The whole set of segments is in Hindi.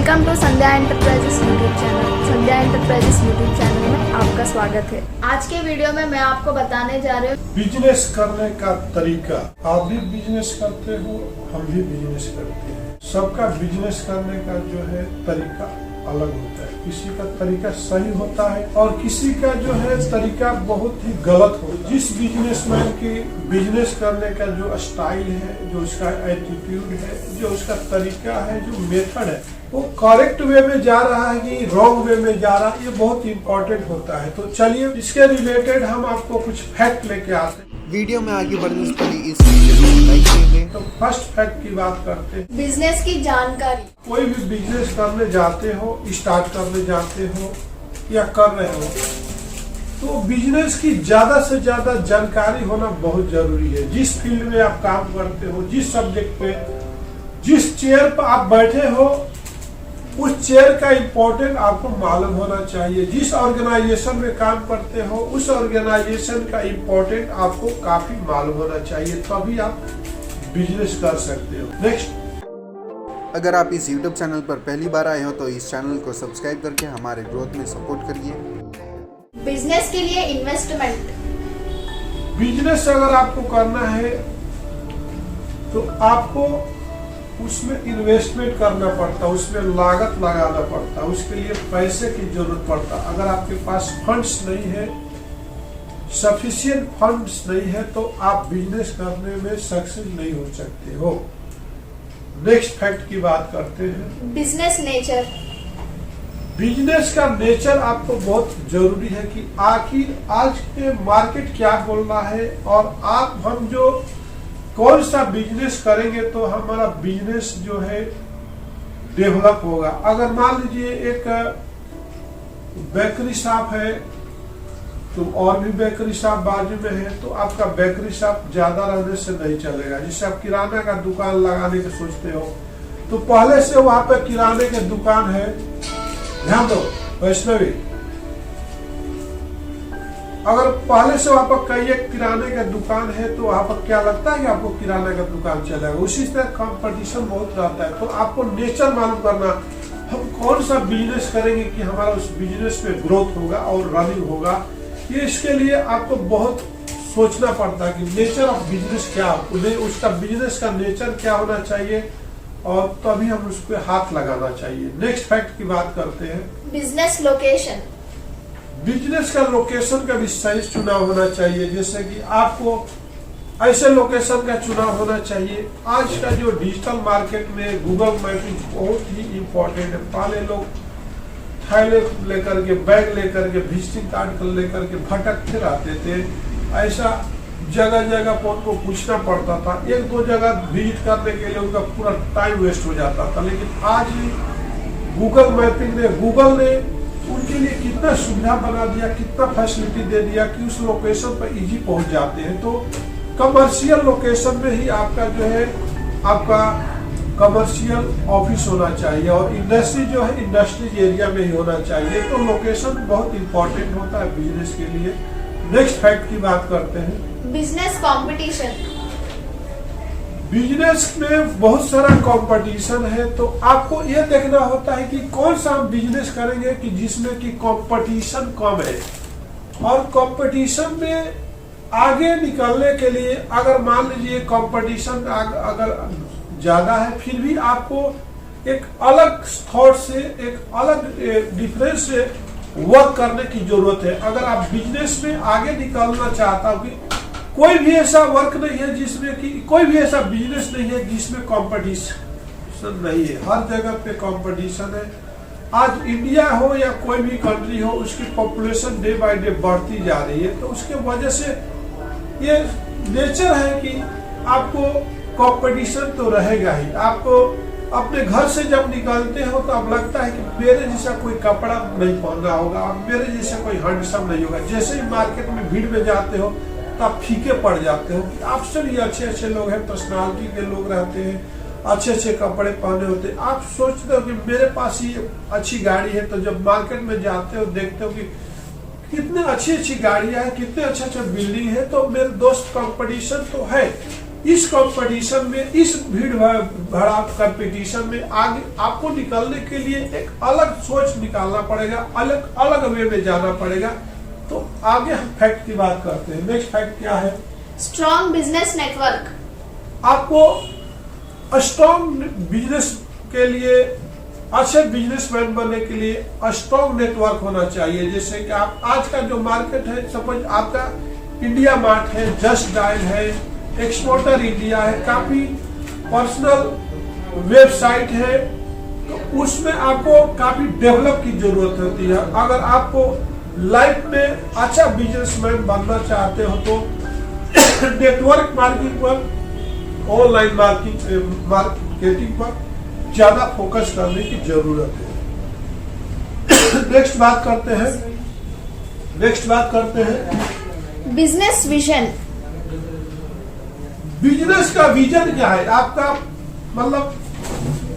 Welcome to Sandhya Enterprises YouTube channel. Sandhya Enterprises YouTube channel में आपका स्वागत है। आज के वीडियो में मैं आपको बताने जा रही हूँ बिजनेस करने का तरीका। आप भी बिजनेस करते हो, हम भी बिजनेस करते हैं। सबका बिजनेस करने का जो है तरीका अलग होता है। किसी का तरीका सही होता है और किसी का जो है तरीका बहुत ही गलत होता है। जिस बिजनेसमैन की बिजनेस करने का जो स्टाइल है, जो उसका एटीट्यूड है, जो उसका तरीका है, जो मेथड है, वो करेक्ट वे में जा रहा है कि रॉन्ग वे में जा रहा है, ये बहुत इंपॉर्टेंट होता है। तो चलिए इसके रिलेटेड हम आपको कुछ फैक्ट लेके आते हैं। वीडियो में आगे बढ़ने से पहले इस वीडियो को लाइक करेंगे। तो फर्स्ट फैक्ट की बात करते हैं, बिजनेस की जानकारी। कोई भी बिजनेस करने जाते हो, स्टार्ट करने जाते हो या कर रहे हो, तो बिजनेस की ज्यादा से ज्यादा जानकारी होना बहुत जरूरी है। जिस फील्ड में आप काम करते हो, जिस सब्जेक्ट पे, जिस चेयर पर आप बैठे हो, उस चेयर का इम्पोर्टेंट आपको मालूम होना चाहिए। जिस ऑर्गेनाइजेशन में काम करते हो, उस ऑर्गेनाइजेशन का इम्पोर्टेंट आपको काफी मालूम होना चाहिए, तभी आप बिजनेस कर सकते हो। नेक्स्ट, अगर आप इस YouTube चैनल पर पहली बार आए हो तो इस चैनल को सब्सक्राइब करके हमारे ग्रोथ में सपोर्ट करिए। बिजनेस के लिए इन्वेस्टमेंट। बिजनेस अगर आपको करना है तो आपको उसमें इन्वेस्टमेंट करना पड़ता, उसमें लागत लगाना पड़ता, उसके लिए पैसे की जरूरत पड़ता। अगर आपके पास फंड्स नहीं है, सफिशिएंट फंड्स नहीं है, तो आप बिजनेस करने में सक्सेस नहीं हो सकते हो। नेक्स्ट फैक्ट की बात करते हैं, बिजनेस नेचर। बिजनेस का नेचर आपको बहुत जरूरी है कि आखिर आज के मार्केट क्या बोल रहा है और हम जो कौन सा बिजनेस करेंगे तो हमारा बिजनेस जो है डेवलप होगा। अगर मान लीजिए एक बेकरी शॉप है तो और भी बेकरी शॉप बाजू में है, तो आपका बेकरी शॉप ज्यादा रहने से नहीं चलेगा। जैसे आप किराना का दुकान लगाने के सोचते हो, तो पहले से वहां पे किराने के दुकान है। ध्यान दो वैष्णवी, अगर पहले से वहां पर कई एक किराने का दुकान है तो वहां पर क्या लगता है कि आपको किराने का दुकान चलेगा। उसी तरह कंपटीशन बहुत रहता है। तो आपको नेचर मालूम करना, हम कौन सा बिजनेस करेंगे कि हमारा उस बिजनेस में ग्रोथ होगा और रनिंग होगा। ये इसके लिए आपको बहुत सोचना पड़ता है कि नेचर ऑफ बिजनेस क्या हो, उसका बिजनेस का नेचर क्या होना चाहिए, और तभी हम उस पर हाथ लगाना चाहिए। नेक्स्ट फैक्ट की बात करते हैं, बिजनेस लोकेशन। बिजनेस का लोकेशन का भी सही चुनाव होना चाहिए। जैसे कि आपको ऐसे लोकेशन का चुनाव होना चाहिए। आज का जो डिजिटल मार्केट में गूगल मैपिंग बहुत ही इम्पोर्टेंट है। पहले लोग थैले लेकर के, बैग लेकर के, विजिटिंग कार्ड लेकर के भटकते रहते थे। ऐसा जगह जगह पर उनको पूछना पड़ता था। एक दो जगह विजिट करने के लिए उनका पूरा टाइम वेस्ट हो जाता था। लेकिन आज गूगल मैपिंग ने, गूगल ने उनके लिए कितना सुविधा बना दिया, कितना फैसिलिटी दे दिया कि उस लोकेशन पर इजी पहुंच जाते हैं। तो कमर्शियल लोकेशन में ही आपका जो है, आपका कमर्शियल ऑफिस होना चाहिए, और इंडस्ट्री जो है इंडस्ट्रीज एरिया में ही होना चाहिए। तो लोकेशन बहुत इंपॉर्टेंट होता है बिजनेस के लिए। नेक्स्ट फैक्ट की बात करते हैं, बिजनेस कंपटीशन। बिजनेस में बहुत सारा कंपटीशन है, तो आपको यह देखना होता है कि कौन सा हम बिजनेस करेंगे कि जिसमें कि कंपटीशन कम है। और कंपटीशन में आगे निकलने के लिए, अगर मान लीजिए कंपटीशन अगर ज्यादा है, फिर भी आपको एक अलग थॉट से, एक अलग डिफरेंस से वर्क करने की जरूरत है। अगर आप बिजनेस में आगे निकलना चाहता हो, कि कोई भी ऐसा वर्क नहीं है जिसमें कि, कोई भी ऐसा बिजनेस नहीं है जिसमें कंपटीशन नहीं है। हर जगह पे कंपटीशन है। आज इंडिया हो या कोई भी कंट्री हो, उसकी पॉपुलेशन डे बाय डे बढ़ती जा रही है। तो उसके वजह से ये नेचर है कि आपको कंपटीशन तो रहेगा ही। आपको अपने घर से जब निकलते हो तो अब लगता है कि मेरे जैसा कोई कपड़ा नहीं पहनना होगा, मेरे जैसा कोई हैंडसम नहीं होगा। जैसे ही मार्केट में भीड़ में जाते हो तो आप फीके पड़ जाते हो। आपसे भी अच्छे अच्छे लोग हैं, पर्सनालिटी के लोग रहते हैं, अच्छे अच्छे कपड़े पहने होते हैं। आप सोचते हो कि मेरे पास ही अच्छी गाड़ी है, तो जब मार्केट में जाते हो देखते हो कि कितने अच्छी अच्छी गाड़ियां हैं, कितने अच्छे अच्छे बिल्डिंग है, तो मेरे दोस्त कंपटीशन तो है। इस कंपटीशन में, इस भीड़ भड़ा कंपटीशन में आगे आपको निकलने के लिए एक अलग सोच निकालना पड़ेगा, अलग अलग वे में जाना पड़ेगा। तो आगे हम फैक्ट की बात करते हैं। नेक्स्ट फैक्ट क्या है? Strong business network. आपको स्ट्रॉन्ग बिजनेस के लिए, अच्छे बिजनेसमैन बनने के लिए स्ट्रॉन्ग नेटवर्क होना चाहिए। जैसे कि आप आज का जो मार्केट है, सपोज आपका इंडिया मार्ट है, जस्ट डायल है, एक्सपोर्टर इंडिया है, काफी पर्सनल वेबसाइट है, तो उसमें आपको काफी डेवलप की जरूरत होती है। अगर आपको लाइफ में अच्छा बिजनेसमैन बनना चाहते हो तो नेटवर्क मार्केटिंग पर, ऑनलाइन मार्केटिंग पर ज्यादा फोकस करने की जरूरत है। नेक्स्ट बात करते हैं बिजनेस विजन। बिजनेस का विजन क्या है? आपका मतलब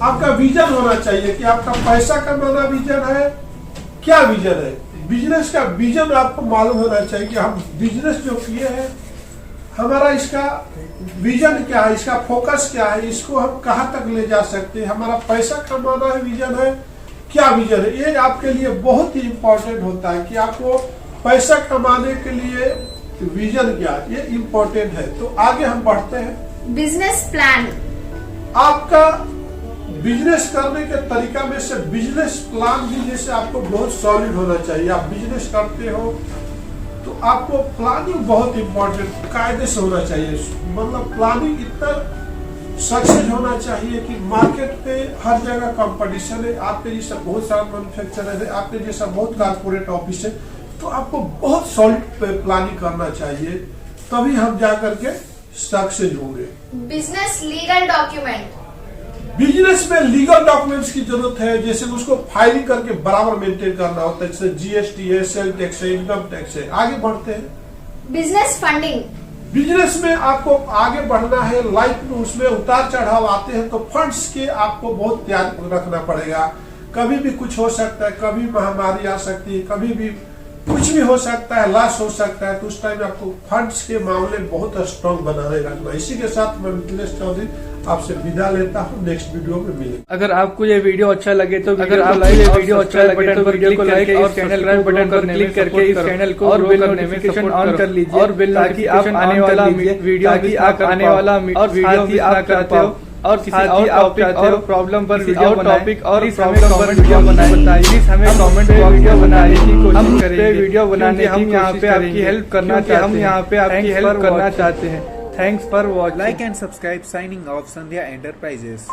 आपका विजन होना चाहिए कि आपका पैसा कमाना विजन है, क्या विजन है? बिजनेस का विजन आपको मालूम होना चाहिए कि हम बिजनेस जो किए हैं, हमारा इसका विजन क्या है, इसका फोकस क्या है, इसको हम कहाँ तक ले जा सकते हैं, हमारा पैसा कमाना है विजन है, क्या विजन है? ये आपके लिए बहुत ही इंपॉर्टेंट होता है कि आपको पैसा कमाने के लिए विजन क्या है, ये इंपॉर्टेंट है। तो आगे हम बढ़ते हैं। Business plan. आपका बिजनेस करने के तरीका में से बिजनेस प्लान भी जैसे आपको बहुत सॉलिड होना चाहिए। आप बिजनेस करते हो तो आपको प्लानिंग बहुत इंपॉर्टेंट, कायदे से होना चाहिए। मतलब प्लानिंग इतना सक्सेस होना चाहिए कि मार्केट पे हर जगह कंपटीशन है, आपके जैसा बहुत सारा मैन्युफैक्चरर है, आपके जैसा बहुत कारपोरेट ऑफिस है, तो आपको बहुत सॉलिड प्लानिंग करना चाहिए, तभी हम जा करके सक्सेस होंगे। Business legal document. बिजनेस में लीगल डॉक्यूमेंट्स की जरूरत है, जैसे उसको फाइलिंग करके बराबर मेंटेन करना होता है, जैसे जीएसटी है, सेल टैक्स है, इनकम टैक्स है। आगे बढ़ते हैं। Business funding. बिजनेस में आपको आगे बढ़ना है, लाइफ में उसमें उतार चढ़ाव आते हैं, तो फंड्स के आपको बहुत ध्यान रखना पड़ेगा। कभी भी कुछ हो सकता है, कभी महामारी आ सकती है, कभी भी कुछ भी हो सकता है, लॉस हो सकता है, तो उस टाइम आपको फंड्स के मामले बहुत स्ट्रॉन्ग बनाने रखना। इसी के साथ मैं मिथिलेश चौधरी आपसे विदा लेता हूँ। नेक्स्ट वीडियो में मिलेंगे। अगर आपको ये वीडियो अच्छा लगे तो वीडियो को लाइक और सब्सक्राइब बटन पर क्लिक करके इस चैनल को और बेल नोटिफिकेशन ऑन कर लीजिए और बेल ताकि आप आने वाला वीडियो और वीडियो की आप करते हो और किसी और टॉपिक और प्रॉब्लम पर वीडियो टॉपिक और प्रॉब्लम पर वीडियो बनाइए। प्लीज हमें कमेंट पे वीडियो बनाने की कोशिश करेंगे। वीडियो बनाने हम यहाँ पे आपकी हेल्प करना चाहते हैं। Thanks for watching. Like and subscribe. Signing off, Sandhya Enterprises.